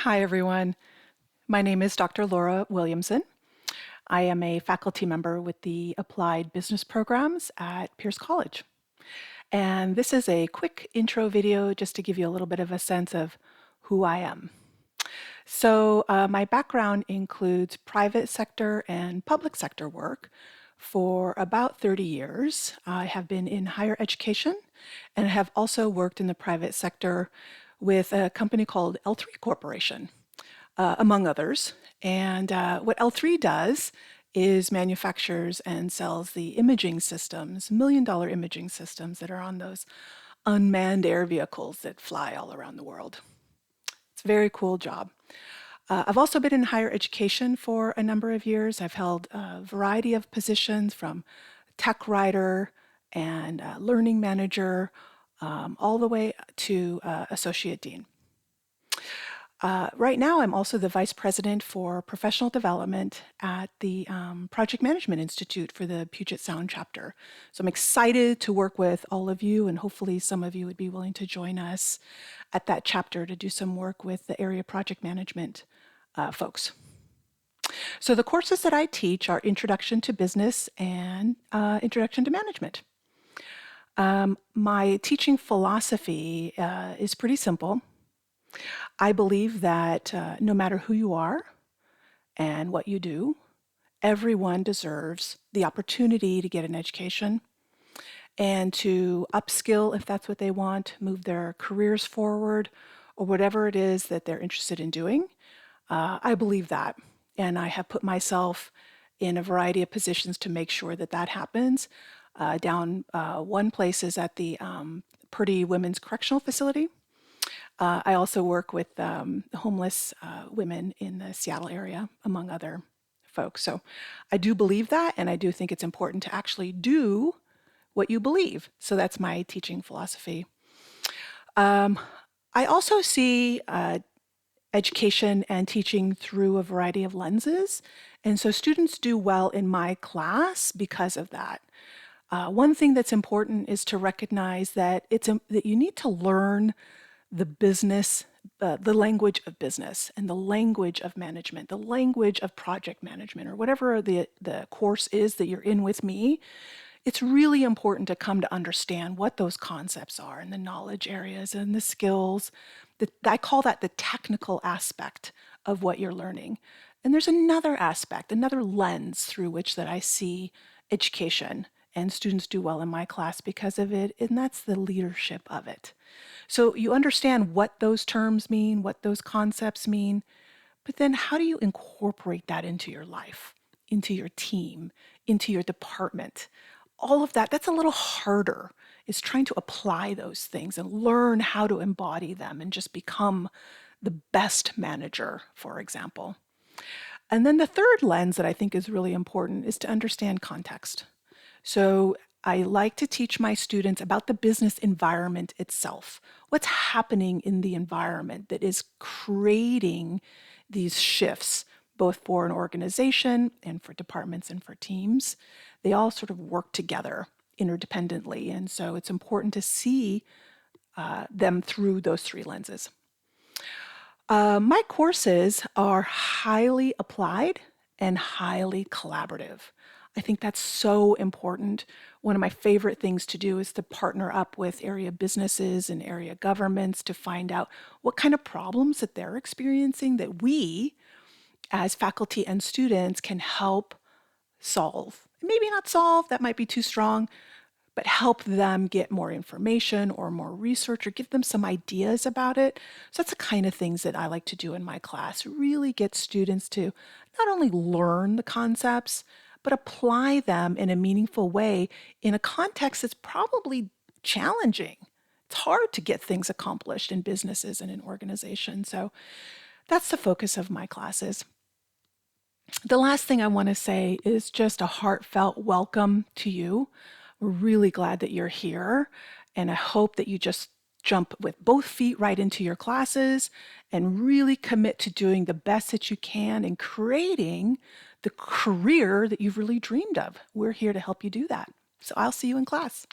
Hi, everyone. My name is Dr. Laura Williamson. I am a faculty member with the Applied Business Programs at Pierce College. And this is a quick intro video just to give you a little bit of a sense of who I am. So my background includes private sector and public sector work. For about 30 years, I have been in higher education and have also worked in the private sector with a company called L3 Corporation, among others. And what L3 does is manufactures and sells the imaging systems, $1 million imaging systems that are on those unmanned air vehicles that fly all around the world. It's a very cool job. I've also been in higher education for a number of years. I've held a variety of positions from tech writer and learning manager all the way to associate dean. Right now, I'm also the vice president for professional development at the Project Management Institute for the Puget Sound chapter. So I'm excited to work with all of you, and hopefully some of you would be willing to join us at that chapter to do some work with the area project management folks. So the courses that I teach are Introduction to Business and Introduction to Management. My teaching philosophy is pretty simple. I believe that no matter who you are and what you do, everyone deserves the opportunity to get an education and to upskill if that's what they want, move their careers forward, or whatever it is that they're interested in doing. I believe that, and I have put myself in a variety of positions to make sure that that happens. One place is at the Purdy Women's Correctional Facility. I also work with homeless women in the Seattle area, among other folks. So I do believe that, and I do think it's important to actually do what you believe. So that's my teaching philosophy. I also see education and teaching through a variety of lenses, and so students do well in my class because of that. One thing that's important is to recognize that that you need to learn the business, the language of business and the language of management, the language of project management, or whatever the course is that you're in with me. It's really important to come to understand what those concepts are and the knowledge areas and the skills. I call that the technical aspect of what you're learning. And there's another aspect, another lens through which that I see education, and students do well in my class because of it, and that's the leadership of it. So you understand what those terms mean, what those concepts mean, but then how do you incorporate that into your life, into your team, into your department? All of that, that's a little harder, is trying to apply those things and learn how to embody them and just become the best manager, for example. And then the third lens that I think is really important is to understand context. So I like to teach my students about the business environment itself. What's happening in the environment that is creating these shifts, both for an organization and for departments and for teams? They all sort of work together interdependently, and so it's important to see them through those three lenses. My courses are highly applied and highly collaborative. I think that's so important. One of my favorite things to do is to partner up with area businesses and area governments to find out what kind of problems that they're experiencing that we, as faculty and students, can help solve. Maybe not solve, that might be too strong, but help them get more information or more research or give them some ideas about it. So that's the kind of things that I like to do in my class, really get students to not only learn the concepts, but apply them in a meaningful way in a context that's probably challenging. It's hard to get things accomplished in businesses and in organizations. So that's the focus of my classes. The last thing I want to say is just a heartfelt welcome to you. We're really glad that you're here, and I hope that you just jump with both feet right into your classes and really commit to doing the best that you can and creating the career that you've really dreamed of. We're here to help you do that. So I'll see you in class.